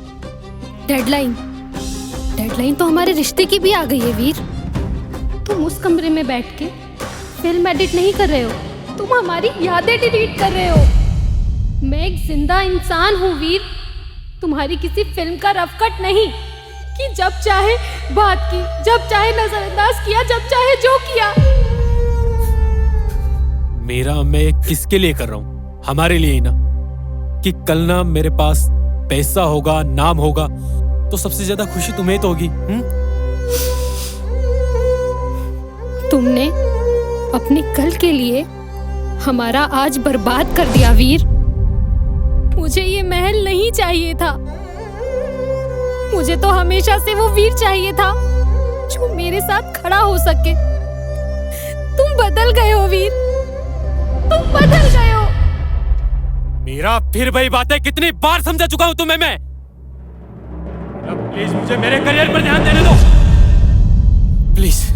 डेडलाइन तो हमारे रिश्ते की भी आ गई है वीर। तुम उस कमरे में बैठ के फिल्म एडिट नहीं कर रहे हो, तुम हमारी यादें डिलीट कर रहे हो। मैं एक जिंदा इंसान हूँ वीर, तुम्हारी किसी फिल्म का रफ कट नहीं कि जब चाहे बात की, जब चाहे नजरअंदाज किया, जब चाहे जो किया। मेरा मैं किसके लिए कर रहा हूँ? हमारे लिए ही ना। कि कल ना मेरे पास पैसा होगा, नाम होगा, तो सबसे ज्यादा खुशी तुम्हें तो होगी। तुमने अपने कल के लिए हमारा आज बर्बाद कर दिया वीर। मुझे ये महल नहीं चाहिए था। मुझे तो हमेशा से वो वीर चाहिए था जो मेरे साथ खड़ा हो सके। तुम बदल गए हो वीर, तुम बदल गए हो। मेरा फिर वही बात है, कितनी बार समझा चुका हूं तुम्हें मैं। अब प्लीज मुझे मेरे करियर पर ध्यान देने दो, प्लीज।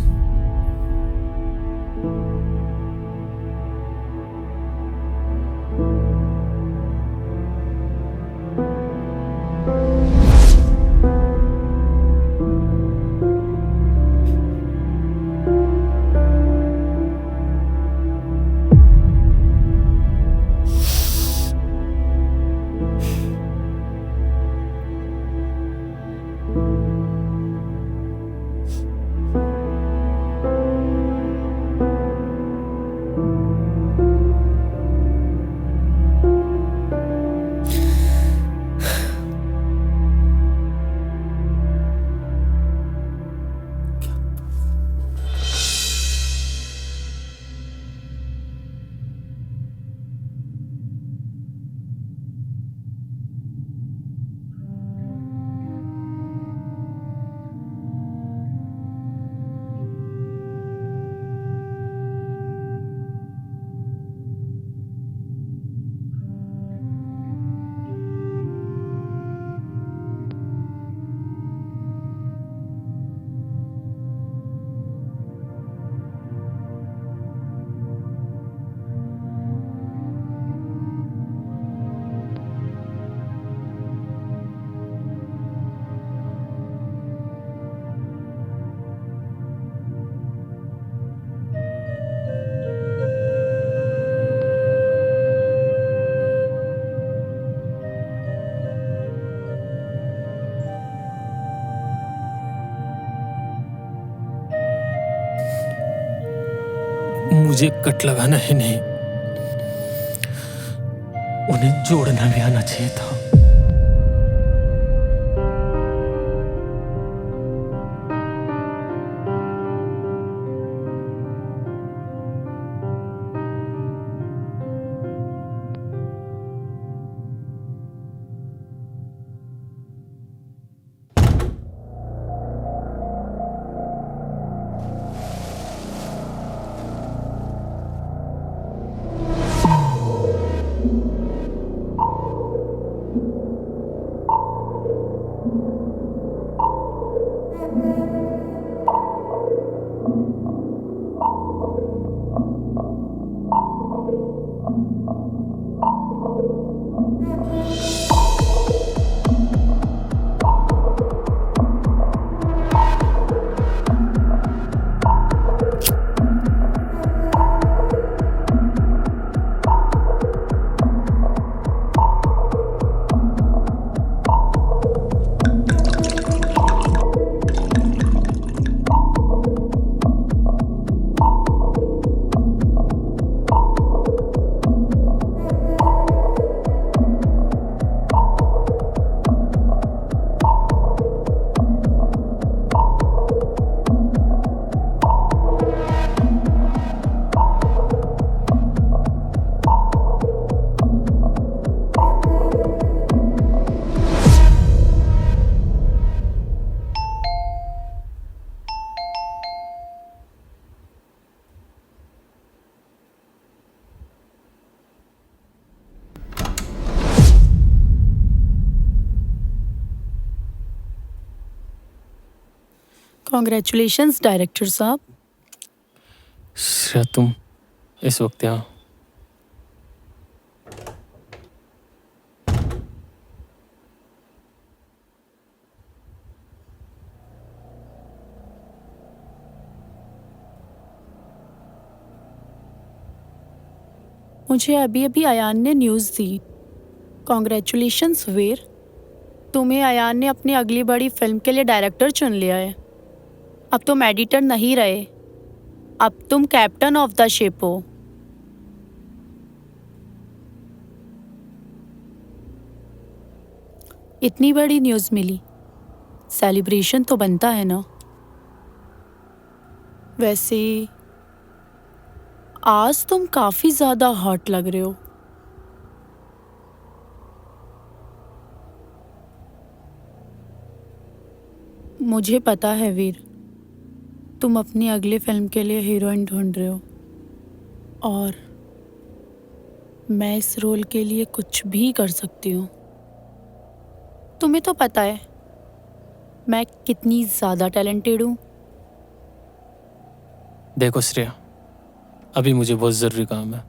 मुझे कट लगाना ही नहीं, उन्हें जोड़ना भी आना चाहिए था। कॉन्ग्रेचुलेशंस डायरेक्टर साहब। श्रेया, तुम इस वक्त यहाँ? मुझे अभी अभी अयान ने न्यूज़ दी। कॉन्ग्रेचुलेशंस वीर, तुम्हें अयान ने अपनी अगली बड़ी फिल्म के लिए डायरेक्टर चुन लिया है। अब तुम एडिटर नहीं रहे, अब तुम कैप्टन ऑफ द शिप हो। इतनी बड़ी न्यूज़ मिली, सेलिब्रेशन तो बनता है ना। वैसे आज तुम काफी ज्यादा हॉट लग रहे हो। मुझे पता है वीर, तुम अपनी अगली फिल्म के लिए हीरोइन ढूंढ रहे हो और मैं इस रोल के लिए कुछ भी कर सकती हूँ। तुम्हें तो पता है मैं कितनी ज्यादा टैलेंटेड हूँ। देखो श्रेया, अभी मुझे बहुत ज़रूरी काम है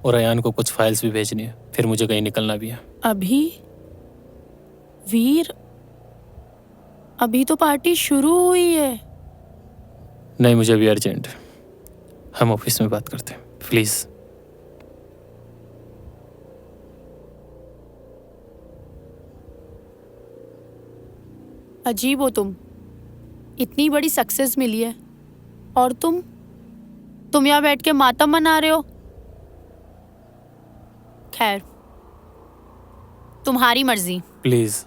और अयान को कुछ फाइल्स भी भेजनी है, फिर मुझे कहीं निकलना भी है। अभी वीर, अभी तो पार्टी शुरू हुई है। नहीं, मुझे अभी अर्जेंट है, हम ऑफिस में बात करते हैं प्लीज़। अजीब हो तुम, इतनी बड़ी सक्सेस मिली है और तुम यहाँ बैठ के मातम मना रहे हो। खैर, तुम्हारी मर्जी। प्लीज़।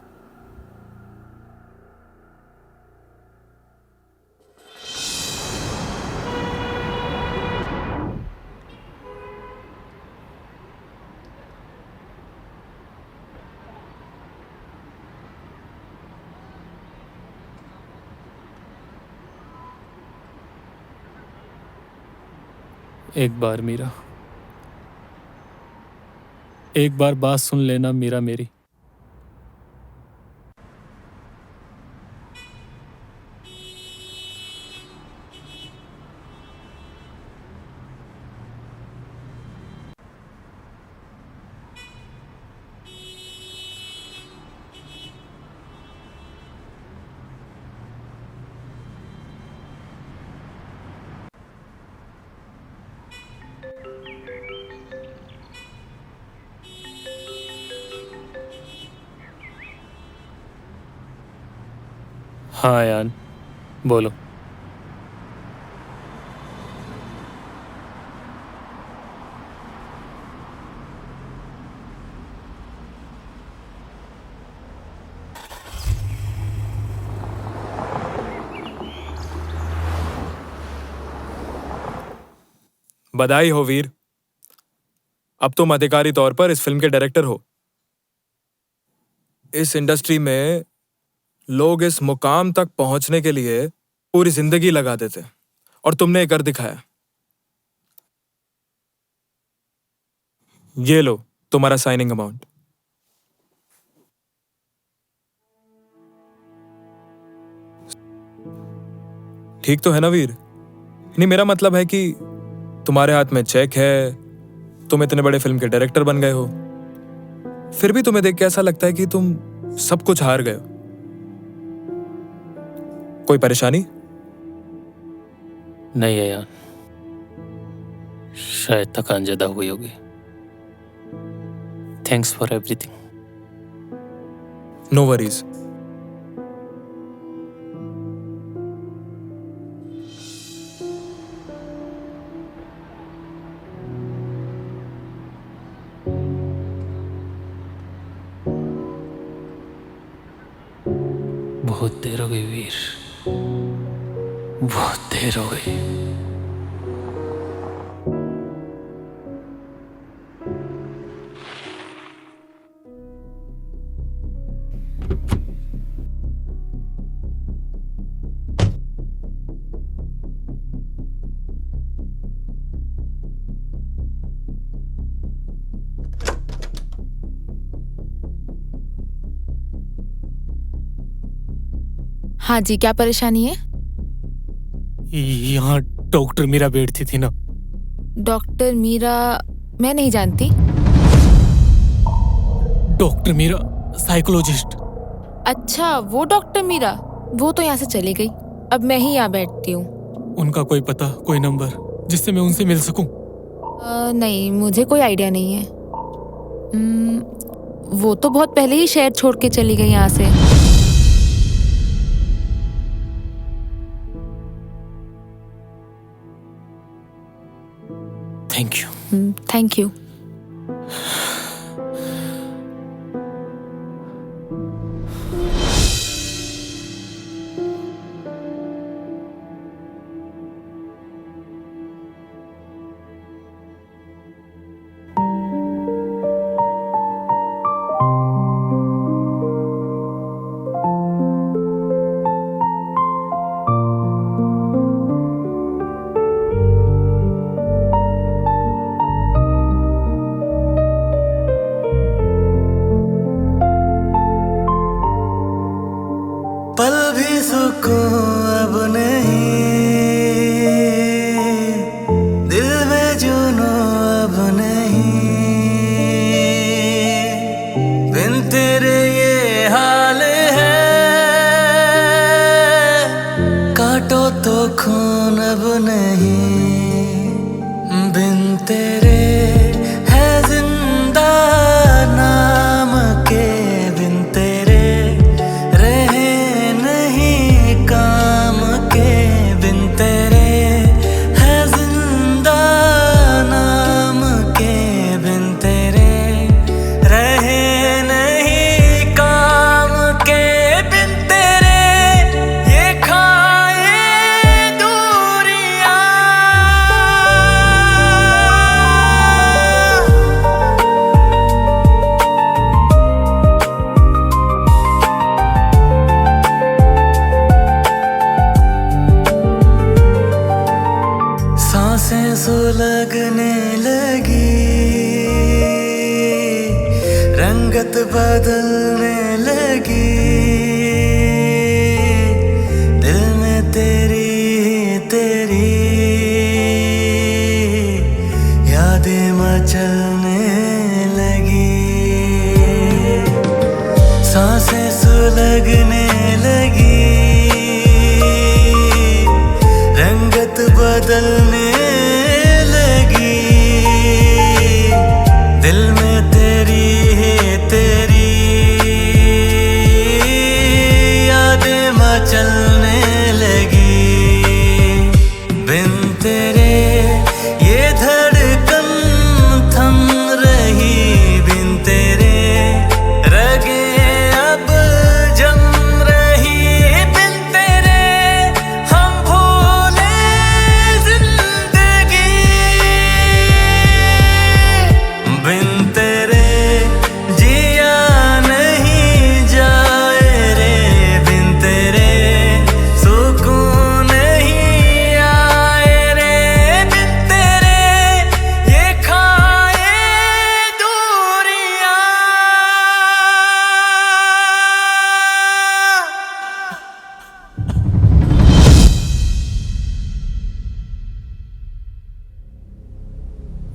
एक बार मीरा, एक बार बात सुन लेना मीरा मेरी। हाँ यान, बोलो। बधाई हो वीर, अब तुम अधिकारी तौर पर इस फिल्म के डायरेक्टर हो। इस इंडस्ट्री में लोग इस मुकाम तक पहुंचने के लिए पूरी जिंदगी लगा देते और तुमने कर दिखाया। ये लो तुम्हारा साइनिंग अमाउंट। ठीक तो है ना वीर? नहीं, मेरा मतलब है कि तुम्हारे हाथ में चेक है, तुम इतने बड़े फिल्म के डायरेक्टर बन गए हो, फिर भी तुम्हें देख के ऐसा लगता है कि तुम सब कुछ हार गए हो। कोई परेशानी? नहीं है यार, शायद थकान ज्यादा हुई होगी। Thanks for everything. No worries. बहुत देर हो गई वीर, बहुत देर हो गई। हाँ जी, क्या परेशानी है? यहाँ डॉक्टर मीरा बैठती थी ना। डॉक्टर मीरा? मैं नहीं जानती। Doctor Meera psychologist. अच्छा, वो डॉक्टर मीरा, वो तो यहाँ से चली गई। अब मैं ही यहाँ बैठती हूँ। उनका कोई पता, कोई नंबर जिससे मैं उनसे मिल सकूं? नहीं, मुझे कोई आइडिया नहीं है। वो तो बहुत पहले ही शहर छोड़ के चली गई यहाँ से। Thank you. Thank you. पल भी सुकून अब नहीं, दिल में जुनून अब नहीं, बिन तेरे ये हाल है, काटो तो खून अब नहीं, बिन तेरे है जिंदा नाम के, बिन तेरे रहे काम के, बिन तेरे है जिंदा नाम के, बिन तेरे रहे नहीं काम के, बिन तेरे ये खाए दूरियां। सांसें सुलगने लगी, रंगत बदलने लगी, दिल में तेरी तेरी यादें मचलने लगी, सांसें सुलगने लगी, रंगत बदलने लगी, दिल में तेरी तेरी यादें मचलने लगी, बिन तेरे ये धड़कन थम रही, बिन तेरे रगे अब जम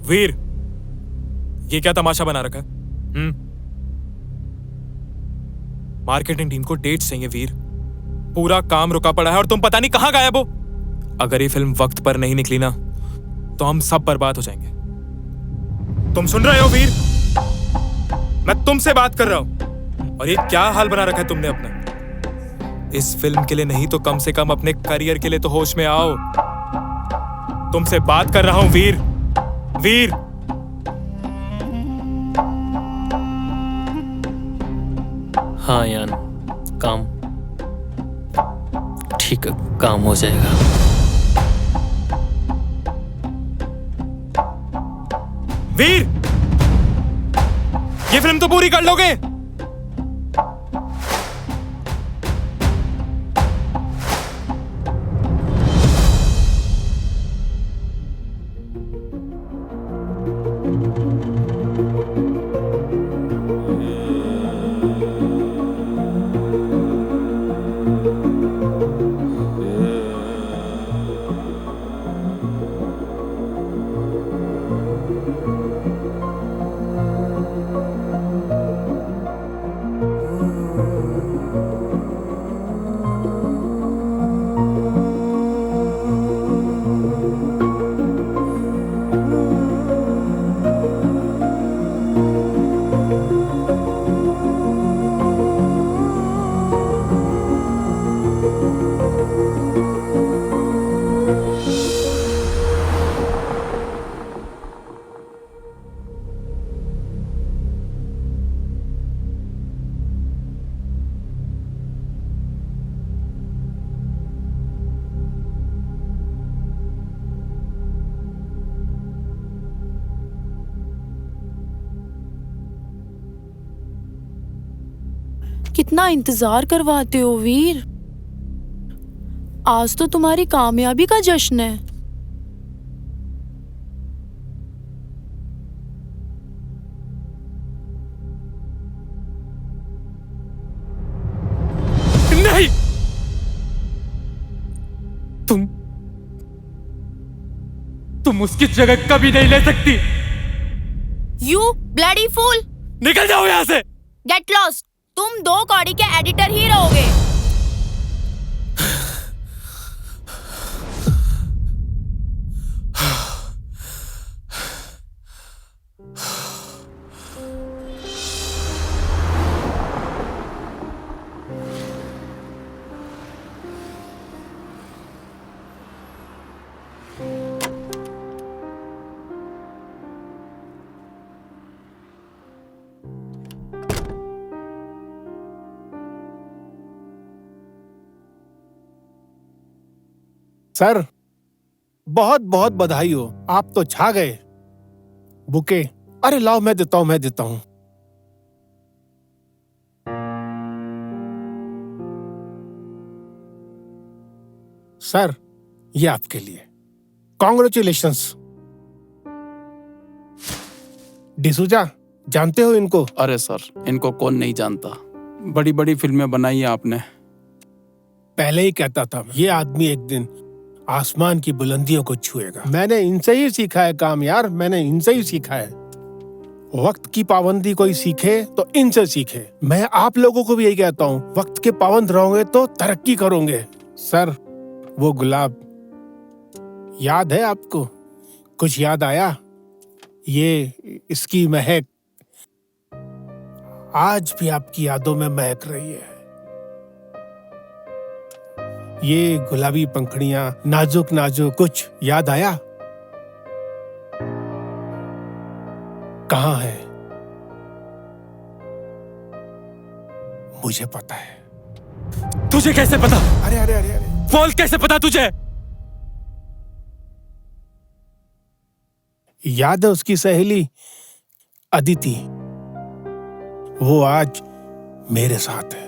वीर, ये क्या तमाशा बना रखा है? मार्केटिंग टीम को डेट्स चाहिए वीर। पूरा काम रुका पड़ा है और तुम पता नहीं कहां गायब हो। अगर ये फिल्म वक्त पर नहीं निकली ना तो हम सब बर्बाद हो जाएंगे। तुम सुन रहे हो वीर? मैं तुमसे बात कर रहा हूं। और ये क्या हाल बना रखा है तुमने अपना? इस फिल्म के लिए नहीं तो कम से कम अपने करियर के लिए तो होश में आओ। तुमसे बात कर रहा हूं वीर। वीर, हाँ यान, काम ठीक है, काम हो जाएगा। वीर, ये फिल्म तो पूरी कर लोगे? कितना इंतजार करवाते हो वीर। आज तो तुम्हारी कामयाबी का जश्न है। नहीं, तुम उसकी जगह कभी नहीं ले सकती। यू ब्लडी फूल, निकल जाओ यहां से। Get lost. तुम 2 कौड़ी के एडिटर ही रहोगे। सर, बहुत बहुत बधाई हो, आप तो छा गए। बुके, अरे लाओ, मैं देता हूं। सर, ये आपके लिए। कॉन्ग्रेचुलेशंस। डिसूजा, जानते हो इनको? अरे सर, इनको कौन नहीं जानता। बड़ी बड़ी फिल्में बनाई हैं आपने। पहले ही कहता था ये आदमी एक दिन आसमान की बुलंदियों को छुएगा। मैंने इनसे ही सीखा है काम यार, मैंने इनसे ही सीखा है। वक्त की पाबंदी कोई सीखे तो इनसे सीखे। मैं आप लोगों को भी यही कहता हूँ, वक्त के पाबंद रहोगे तो तरक्की करोगे। सर, वो गुलाब याद है आपको? कुछ याद आया? ये इसकी महक आज भी आपकी यादों में महक रही है। ये गुलाबी पंखुड़ियां, नाजुक नाजुक, कुछ याद आया? कहाँ है? मुझे पता है। तुझे कैसे पता? अरे अरे अरे अरे, बोल, कैसे पता तुझे? याद है उसकी सहेली अदिति? वो आज मेरे साथ है।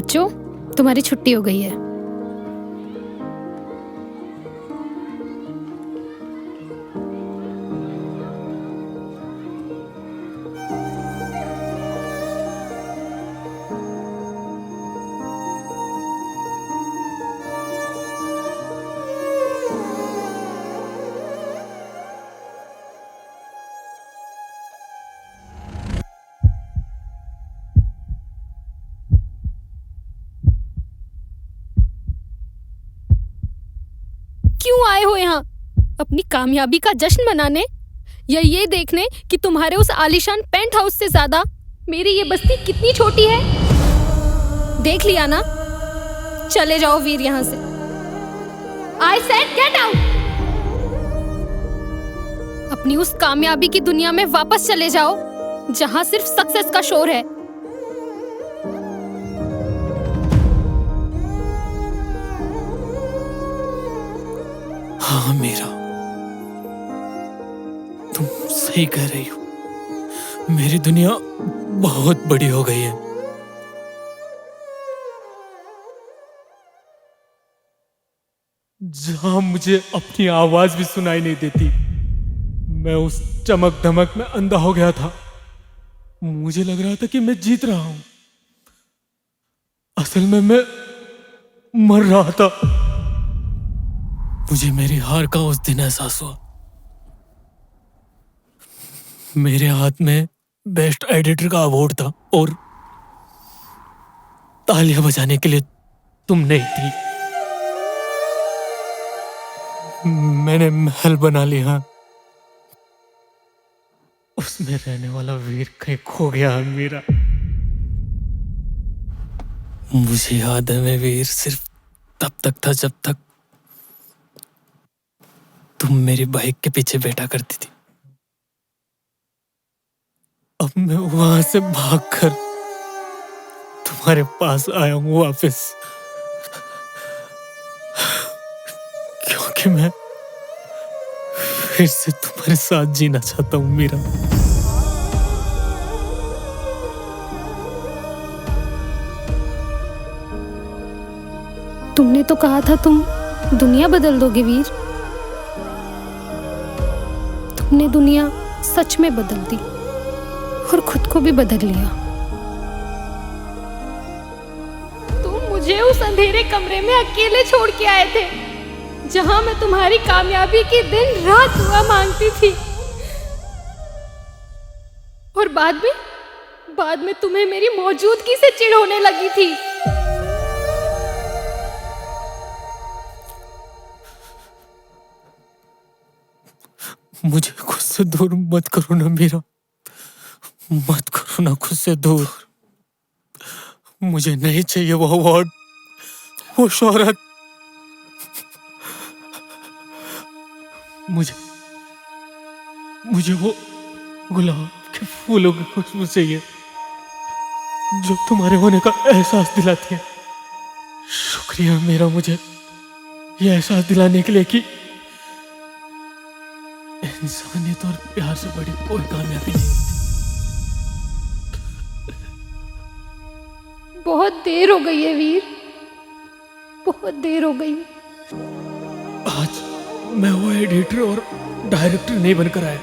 बच्चों, तुम्हारी छुट्टी हो गई है। क्यों आए हो यहाँ? अपनी कामयाबी का जश्न मनाने या ये देखने कि तुम्हारे उस आलीशान पेंट हाउस से ज्यादा मेरी ये बस्ती कितनी छोटी है? देख लिया ना? चले जाओ वीर यहाँ से। I said get out! अपनी उस कामयाबी की दुनिया में वापस चले जाओ जहाँ सिर्फ सक्सेस का शोर है। हाँ मीरा, तुम सही कह रही हो। मेरी दुनिया बहुत बड़ी हो गई है। जहां मुझे अपनी आवाज भी सुनाई नहीं देती, मैं उस चमक धमक में अंधा हो गया था। मुझे लग रहा था कि मैं जीत रहा हूं, असल में मैं मर रहा था। मुझे मेरी हार का उस दिन एहसास हुआ। मेरे हाथ में बेस्ट एडिटर का अवार्ड था और तालियां बजाने के लिए तुम नहीं थी। मैंने महल बना लिया, उसमें रहने वाला वीर कहीं खो गया मेरा। मुझे याद है मैं वीर सिर्फ तब तक था जब तक तुम मेरी बाइक के पीछे बैठा करती थी। अब मैं वहां से भागकर तुम्हारे पास आया हूं वापस, क्योंकि मैं फिर से तुम्हारे साथ जीना चाहता हूं मीरा। तुमने तो कहा था तुम दुनिया बदल दोगे वीर। तुमने दुनिया सच में बदल दी और खुद को भी बदल लिया। तुम मुझे उस अंधेरे कमरे में अकेले छोड़ के आए थे, जहां मैं तुम्हारी कामयाबी की दिन रात दुआ मांगती थी। और बाद में तुम्हें मेरी मौजूदगी से चिढ़ होने लगी थी। मुझे खुद से दूर मत करो ना मीरा, मत करो ना खुद से दूर। मुझे नहीं चाहिए वो अवार्ड, वो शोहरत। मुझे वो गुलाब के फूलों की खुशबू चाहिए जो तुम्हारे होने का एहसास दिलाती है। शुक्रिया मेरा, मुझे ये एहसास दिलाने के लिए कि इंसानियत और प्यार से बड़ी कोई कामयाबी नहीं होती। बहुत देर हो गई है वीर, बहुत देर हो गई। आज मैं वो एडिटर और डायरेक्टर नहीं बनकर आया,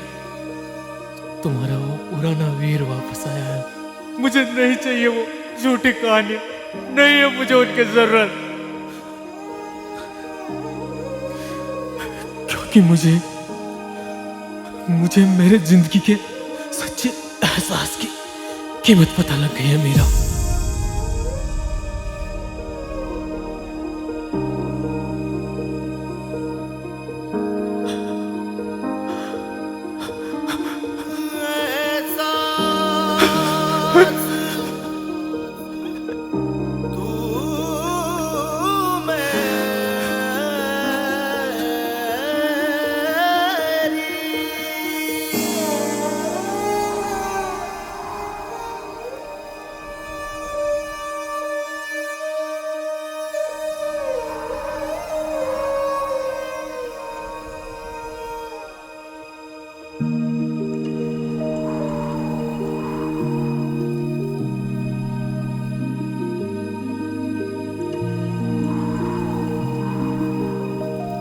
तुम्हारा वो पुराना वीर वापस आया है। मुझे नहीं चाहिए वो झूठी कहानी, नहीं है मुझे उनकी जरूरत, क्योंकि मुझे मेरे जिंदगी के सच्चे एहसास की कीमत पता लग गई है मीरा।